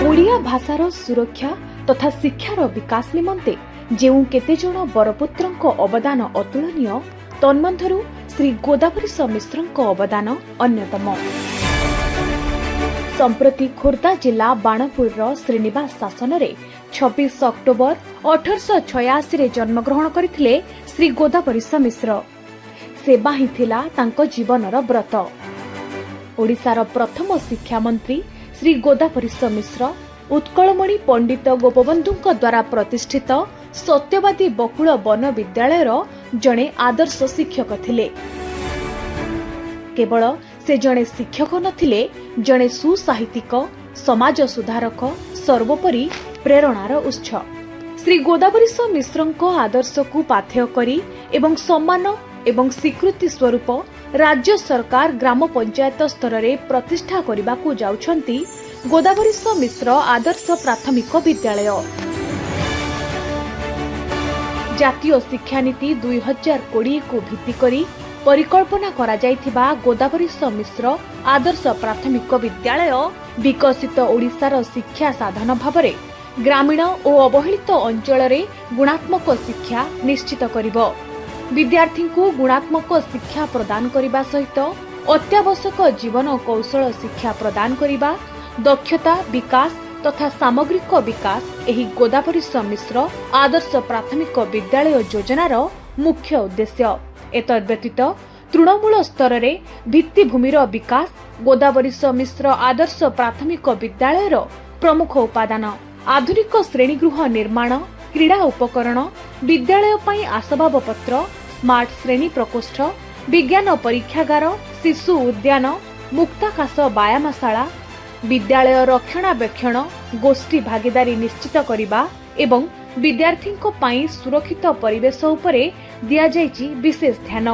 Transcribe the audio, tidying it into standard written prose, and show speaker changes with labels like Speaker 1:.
Speaker 1: ओडिया भाषार सुरक्षा तथा शिक्षार विकास निमंते जेउ केतेजण बरपुत्रंक अवदान अतुलनीय तन्मध्यरु श्री गोदावरीश मिश्रंक अवदान अन्यतम। संप्रति खोर्धा जिला बाणपुर श्रीनिवास शासन रे 26 अक्टोबर 1886 रे जन्मग्रहण करथिले श्री गोदावरीश मिश्र। सेवा ही थिला तांको जीवनर व्रत। ओडिशार प्रथम शिक्षा मंत्री श्री गोदावरीश मिश्र उत्कलमणि पंडित गोपबंधुଙ୍କ द्वारा प्रतिष्ठित सत्यवादी बकुल वन विद्यालयर जणे आदर्श शिक्षक थिले। केवल से जणे शिक्षक नथिले, जणे सुसाहित्यिक, समाज सुधारक, सर्वोपरि प्रेरणार उत्स। श्री गोदावरीश मिश्रଙ୍କ आदर्श को पाथेय करी एवं सम्मान एवं स्वीकृति स्वरूप राज्य सरकार ग्राम पंचायत स्तर रे प्रतिष्ठा करने को जाउछंती गोदावरीश मिश्र आदर्श प्राथमिक विद्यालय। जातीय शिक्षा नीति 2020 को भित्ति करी परिकल्पना करा जायथिबा गोदावरीश मिश्र आदर्श प्राथमिक विद्यालय विकसित ओडिशार शिक्षा साधन भावरे ग्रामीण और अवहेलित अंचल रे गुणात्मक शिक्षा निश्चित करिबो। विद्यार्थी को गुणात्मक शिक्षा प्रदान करने सहित अत्यावश्यक जीवन कौशल शिक्षा प्रदान करने, दक्षता विकास तथा सामग्रिक विकास एही गोदावरीश मिश्र आदर्श प्राथमिक विद्यालय योजनार मुख्य उद्देश्य। एतद्व्यतीत तृणमूल स्तर रे भित्तिभूमिर विकास गोदावरीश मिश्र आदर्श प्राथमिक विद्यालयर प्रमुख उपादान। आधुनिक श्रेणीगृह निर्माण, क्रीड़ा उपकरण, विद्यालय पई आसबाबपत्र, स्मार्ट श्रेणी प्रकोष्ठ, विज्ञान परीक्षागार, शिशु उद्यान, मुक्ताकाश व्यायामशाला, विद्यालय रक्षणाबेक्षण, गोष्ठी भागीदारी निश्चित करिबा एवं विद्यार्थींको पई सुरक्षित परिवेश उपरे दिया जायछि विशेष ध्यान।